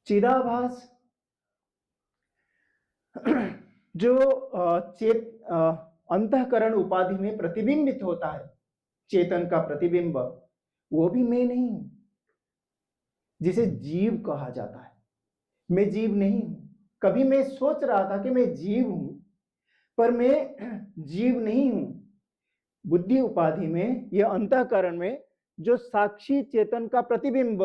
चिदाभास जो अंतःकरण उपाधि में प्रतिबिंबित होता है, चेतन का प्रतिबिंब, वो भी मैं नहीं हूं, जिसे जीव कहा जाता है। मैं जीव नहीं हूं। कभी मैं सोच रहा था कि मैं जीव हूं, पर मैं जीव नहीं हूं। बुद्धि उपाधि में, यह अंतःकरण में जो साक्षी चेतन का प्रतिबिंब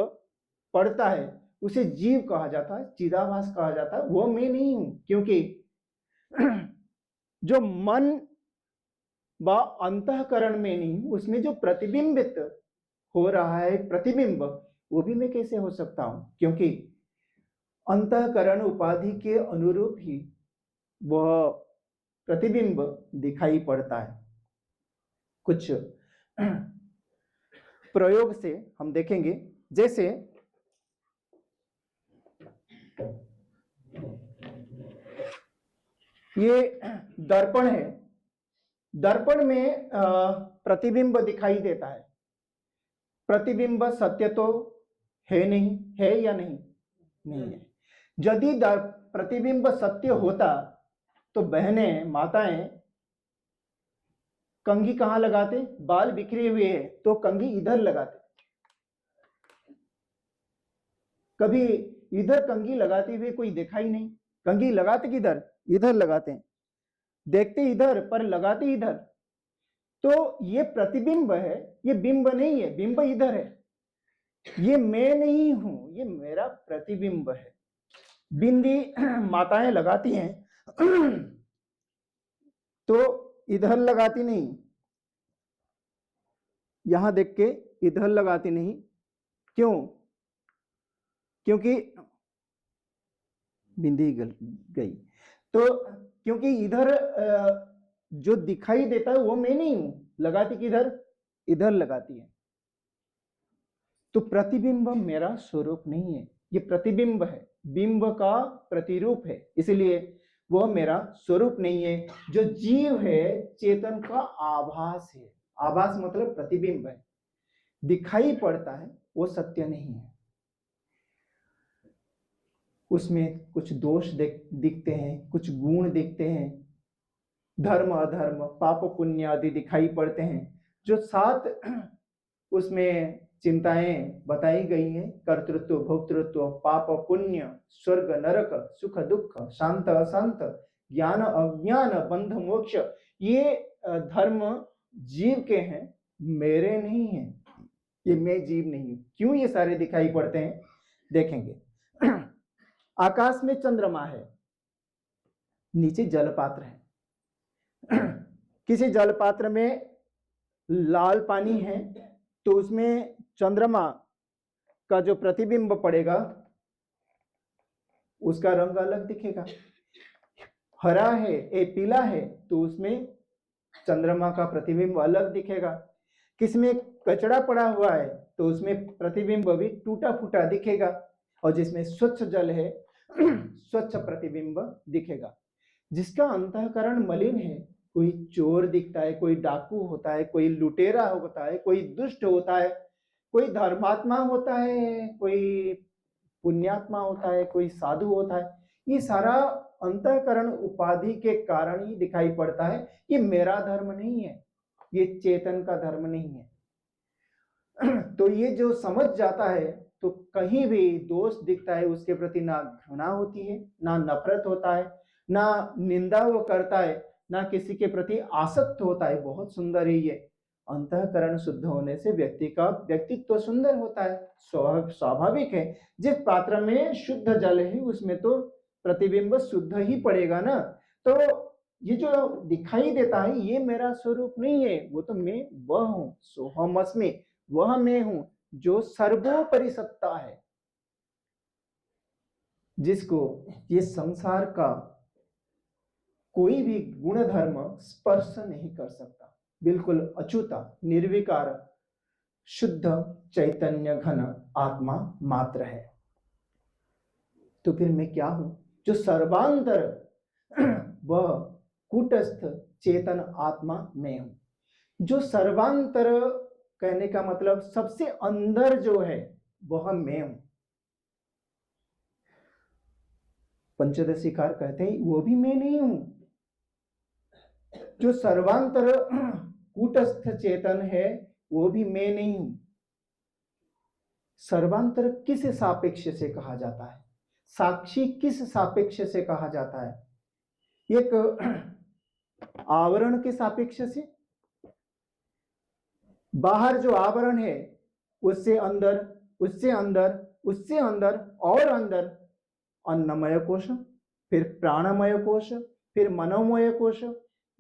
पड़ता है, उसे जीव कहा जाता है, चिदाभास कहा जाता है। वो मैं नहीं हूं, क्योंकि जो मन व अंतःकरण में नहीं, उसमें जो प्रतिबिंबित हो रहा है प्रतिबिंब, वो भी मैं कैसे हो सकता हूं? क्योंकि अंतःकरण उपाधि के अनुरूप ही वह प्रतिबिंब दिखाई पड़ता है। कुछ प्रयोग से हम देखेंगे, जैसे ये दर्पण है। दर्पण में प्रतिबिंब दिखाई देता है। प्रतिबिंब सत्य तो है नहीं, है या नहीं? नहीं है। यदि प्रतिबिंब सत्य होता तो बहनें, माताएं कंघी कहां लगाते? बाल बिखरे हुए हैं तो कंघी इधर लगाते। कभी इधर कंघी लगाते हुए कोई देखा ही नहीं। कंघी लगाते किधर? इधर लगाते हैं। देखते इधर पर लगाते इधर। तो ये प्रतिबिंब है, ये बिंब नहीं है। बिंब इधर है। ये मैं नहीं हूं, ये मेरा प्रतिबिंब है। बिंदी माताएं लगाती हैं तो इधर लगाती नहीं, यहां देख के इधर लगाती नहीं। क्यों? क्योंकि बिंदी गई तो, क्योंकि इधर जो दिखाई देता है वो मैं नहीं हूं। लगाती किधर? इधर लगाती है। तो प्रतिबिंब मेरा स्वरूप नहीं है, ये प्रतिबिंब है, बिंब का प्रतिरूप है, इसलिए वह मेरा स्वरूप नहीं है। जो जीव है, चेतन का आभास है। आभास मतलब प्रतिबिंब है, दिखाई पड़ता है, वो सत्य नहीं है। उसमें कुछ दोष दिखते हैं, कुछ गुण दिखते हैं, धर्म अधर्म, पाप पुण्य आदि दिखाई पड़ते हैं। जो 7 उसमें चिंताएं बताई गई हैं, कर्तृत्व, भोक्तृत्व, पाप पुण्य, स्वर्ग नरक, सुख दुख, शांत अशांत, ज्ञान अज्ञान, बंध मोक्ष, ये धर्म जीव के हैं, मेरे नहीं हैं। ये मैं जीव नहीं हूं। क्यों ये सारे दिखाई पड़ते हैं, देखेंगे। आकाश में चंद्रमा है, नीचे जलपात्र है। किसी जलपात्र में लाल पानी है तो उसमें चंद्रमा का जो प्रतिबिंब पड़ेगा उसका रंग अलग दिखेगा। हरा है, पीला है तो उसमें चंद्रमा का प्रतिबिंब अलग दिखेगा। किसमें कचरा पड़ा हुआ है तो उसमें प्रतिबिंब भी टूटा फूटा दिखेगा, और जिसमें स्वच्छ जल है स्वच्छ प्रतिबिंब दिखेगा। जिसका अंतःकरण मलिन है, कोई चोर दिखता है, कोई डाकू होता है, कोई लुटेरा होता है, कोई दुष्ट होता है, कोई धर्मात्मा होता है, कोई पुण्यात्मा होता है, कोई साधु होता है। ये सारा अंतःकरण उपाधि के कारण ही दिखाई पड़ता है। ये मेरा धर्म नहीं है, ये चेतन का धर्म नहीं है। तो ये जो समझ जाता है तो कहीं भी दोष दिखता है, उसके प्रति ना घृणा होती है, ना नफरत होता है, ना निंदा वो करता है, ना किसी के प्रति आसक्त होता है। बहुत सुंदर है ये। अंतःकरण शुद्ध होने से व्यक्ति का व्यक्तित्व सुंदर होता है, स्वाभाविक है। जिस पात्र में शुद्ध जल है उसमें तो प्रतिबिंब शुद्ध ही पड़ेगा ना। तो ये जो दिखाई देता है ये मेरा स्वरूप नहीं है, वो तो मैं वह हूं, सोहमस्मि, वह मैं हूं जो सर्वोपरि सत्ता है, जिसको ये संसार का कोई भी गुण धर्म स्पर्श नहीं कर सकता। बिल्कुल अछूता, निर्विकार, शुद्ध चैतन्य घन आत्मा मात्र है। तो फिर मैं क्या हूं? जो सर्वांतर वह कूटस्थ चेतन आत्मा मैं हूं। जो सर्वांतर कहने का मतलब सबसे अंदर जो है वह मैं हूं। पंचदशीकार कहते हैं वो भी मैं नहीं हूं। जो सर्वांतर कूटस्थ चेतन है वो भी मैं नहीं हूं। सर्वांतर किस सापेक्ष से कहा जाता है? साक्षी किस सापेक्ष से कहा जाता है? एक आवरण के सापेक्ष से। बाहर जो आवरण है उससे अंदर, उससे अंदर, उससे अंदर और अंदर अन्नमय कोश, फिर प्राणमय कोश, फिर मनोमय कोश,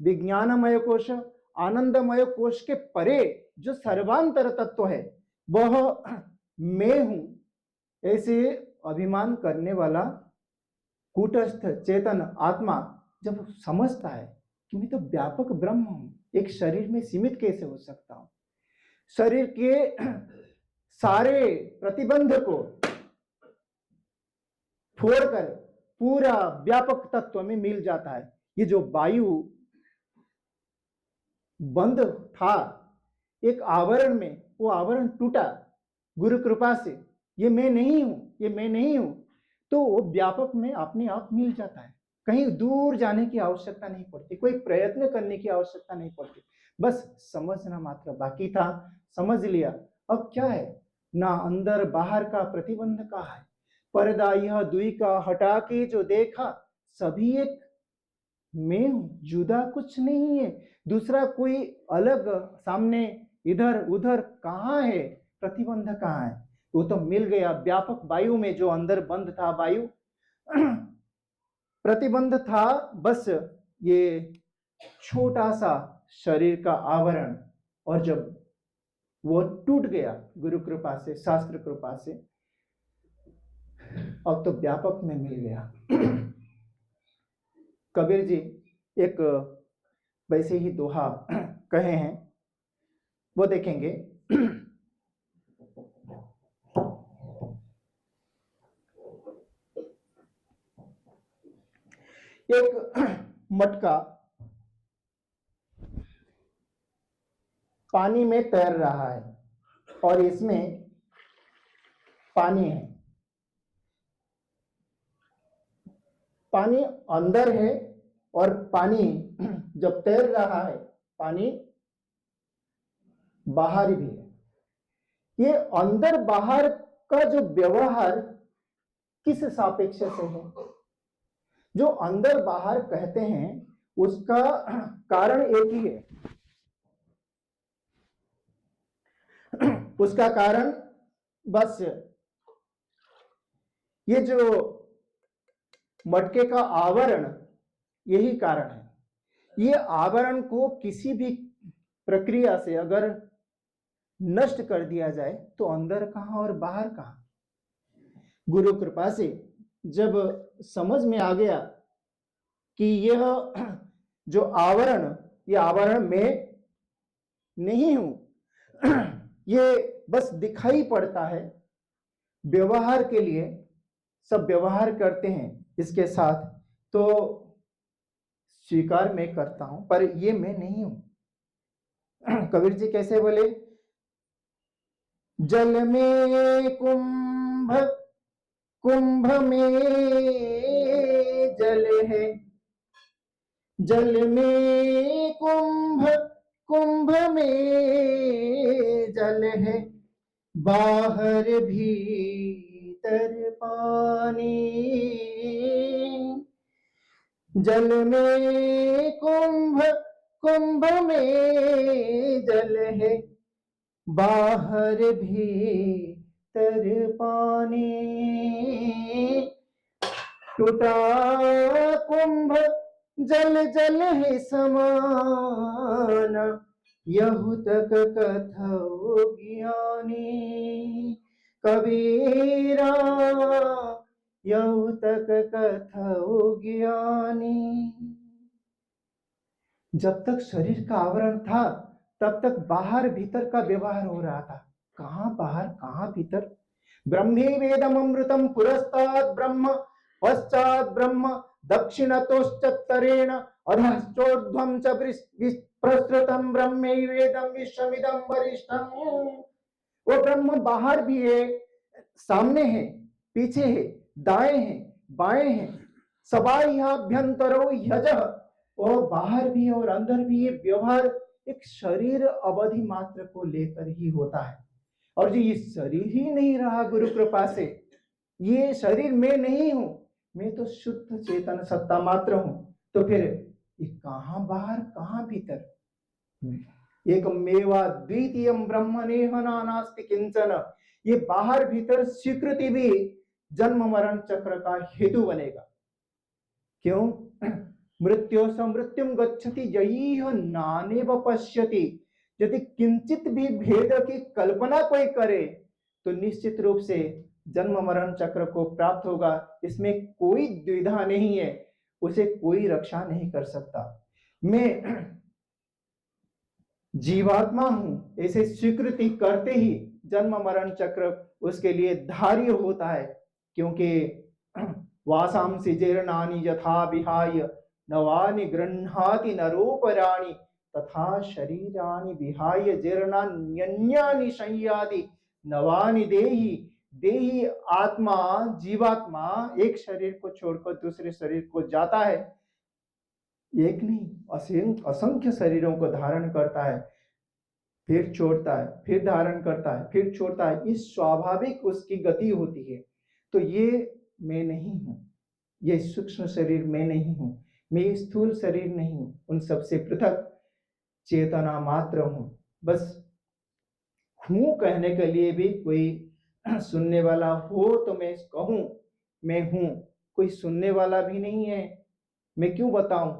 विज्ञानमय कोश, आनंदमय कोश के परे जो सर्वांतर तत्व है वह मैं हूं। ऐसे अभिमान करने वाला कूटस्थ चेतन आत्मा जब समझता है कि मैं तो व्यापक ब्रह्म हूं, एक शरीर में सीमित कैसे हो सकता हूं, शरीर के सारे प्रतिबंध को छोड़कर पूरा व्यापक तत्व में मिल जाता है। ये जो वायु बंद था एक आवरण में, वो आवरण टूटा गुरु कृपा से। ये मैं नहीं हूं, ये मैं नहीं हूं, तो वो व्यापक में अपने आप मिल जाता है। कहीं दूर जाने की आवश्यकता नहीं पड़ती, कोई प्रयत्न करने की आवश्यकता नहीं पड़ती, बस समझना मात्र बाकी था, समझ लिया। अब क्या है, ना अंदर बाहर का प्रतिबंध का है, पर्दा यह दुई का हटा के जो देखा सभी एक मैं हूं, जुदा कुछ नहीं है, दूसरा कोई अलग सामने इधर उधर कहाँ है, प्रतिबंध कहाँ है? वो तो मिल गया व्यापक वायु में। जो अंदर बंद था वायु प्रतिबंध था, बस ये छोटा सा शरीर का आवरण, और जब वो टूट गया गुरु कृपा से, शास्त्र कृपा से, अब तो व्यापक में मिल गया। कबीर जी एक वैसे ही दोहा कहे हैं, वो देखेंगे। एक मटका पानी में तैर रहा है और इसमें पानी है, पानी अंदर है और पानी जब तैर रहा है पानी बाहर भी है। ये अंदर बाहर का जो व्यवहार किस सापेक्ष से है? जो अंदर बाहर कहते हैं उसका कारण एक ही है। उसका कारण बस ये जो मटके का आवरण, यही कारण है। ये आवरण को किसी भी प्रक्रिया से अगर नष्ट कर दिया जाए तो अंदर कहां और बाहर कहां। गुरु कृपा से जब समझ में आ गया कि यह जो आवरण, ये आवरण मैं नहीं हूं, ये बस दिखाई पड़ता है, व्यवहार के लिए सब व्यवहार करते हैं इसके साथ, तो स्वीकार मैं करता हूं, पर ये मैं नहीं हूं। कबीर जी कैसे बोले, जल में कुंभ, कुंभ में जल है, जल में कुंभ, कुंभ में जल है, बाहर भीतर पानी। जल में कुंभ, कुंभ में जल है, बाहर भीतर पानी। टूटा कुंभ जल जल है समान, यहु तक कथो ज्ञानी। कबीरा यहु तक कथो ज्ञानी। जब तक शरीर का आवरण था तब तक बाहर भीतर का व्यवहार हो रहा था। कहां बाहर कहां भीतर? ब्रह्मी वेदम अमृतम पुरस्तात् ब्रह्म पश्चात् ब्रह्म दक्षिणतोश्चत्तरेण अधश्चोर्ध्वं च प्रसृतम ब्रह्मैवेदं विश्वमिदं वरिष्ठम्। वो ब्रह्म बाहर भी है, सामने है, पीछे है, दाएं है, बाएं है, सबाह्याभ्यंतरो यजः, और बाहर भी और अंदर भी ये व्यवहार एक शरीर अवधि मात्र को लेकर ही होता है। और जो ये शरीर ही नहीं रहा गुरु कृपा से, ये शरीर मैं नहीं हूं, मैं तो शुद्ध चेतन सत्ता मात्र हूं, तो फिर ये कहां बाहर कहां भीतर? एकमेवा द्वितीयम ब्रह्मणेह नानास्ति किंचन, ये बाहर भीतर स्वीकृति भी जन्म मरण चक्र का हेतु बनेगा। क्यों? मृत्यो स मृत्युम गच्छति यही नानेव पश्यति, यदि किंचित भी भेद की कल्पना कोई करे तो निश्चित रूप से जन्म मरण चक्र को प्राप्त होगा, इसमें कोई द्विधा नहीं है, उसे कोई रक्षा नहीं कर सकता। मैं जीवात्मा हूं ऐसे स्वीकृति करते ही जन्म मरण चक्र उसके लिए धार्य होता है, क्योंकि वासांसि जीर्णानि यथा विहाय नवानि गृह्णाति नरोपराणि तथा शरीराणि विहाय जीर्णान्यन्यानि संयाति नवानि देहि। देहि आत्मा, जीवात्मा एक शरीर को छोड़कर दूसरे शरीर को जाता है, एक नहीं असंख्य शरीरों को धारण करता है, फिर छोड़ता है, फिर धारण करता है, फिर छोड़ता है, इस स्वाभाविक उसकी गति होती है। तो ये मैं नहीं हूं, ये सूक्ष्म शरीर मैं नहीं हूं, मैं स्थूल शरीर नहीं हूं, उन सबसे पृथक चेतना मात्र हूं। बस हूं कहने के लिए भी कोई सुनने वाला हो तो मैं कहूं मैं हूं, कोई सुनने वाला भी नहीं है, मैं क्यों बताऊं?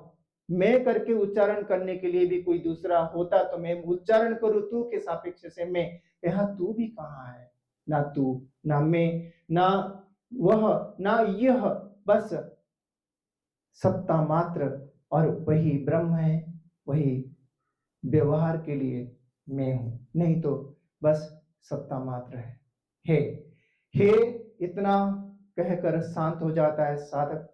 मैं करके उच्चारण करने के लिए भी कोई दूसरा होता तो मैं उच्चारण करूं तू के सापेक्ष से मैं। यहां तू भी कहां है? ना तू, ना मैं, ना वह, ना यह, बस सत्ता मात्र, और वही ब्रह्म है, वही व्यवहार के लिए मैं हूं, नहीं तो बस सत्ता मात्र है। हे इतना कहकर शांत हो जाता है साधक।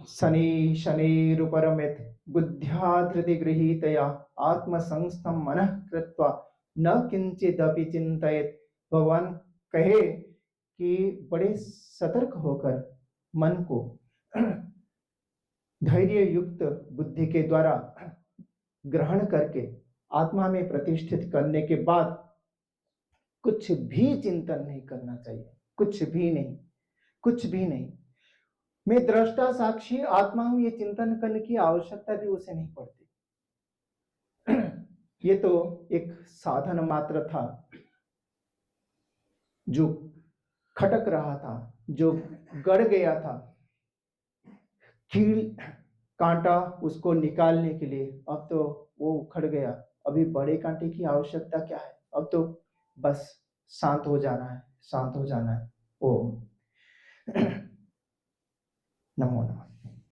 शनि शनिरुपरमित बुद्ध्या धृति गृहीतया आत्मसंस्थं मनः कृत्वा न किंचिदपि चिंतयेत्। भगवान कहे कि बड़े सतर्क होकर मन को धैर्य युक्त बुद्धि के द्वारा ग्रहण करके आत्मा में प्रतिष्ठित करने के बाद कुछ भी चिंतन नहीं करना चाहिए, कुछ भी नहीं, कुछ भी नहीं। मैं दृष्टा साक्षी आत्मा हूं, ये चिंतन करने की आवश्यकता भी उसे नहीं पड़ती। ये तो एक साधन मात्र था, जो खटक रहा था, जो गड़ गया था, कील कांटा उसको निकालने के लिए, अब तो वो उखड़ गया, अभी बड़े कांटे की आवश्यकता क्या है? अब तो बस शांत हो जाना है, शांत हो जाना है। ओम नमो नमः।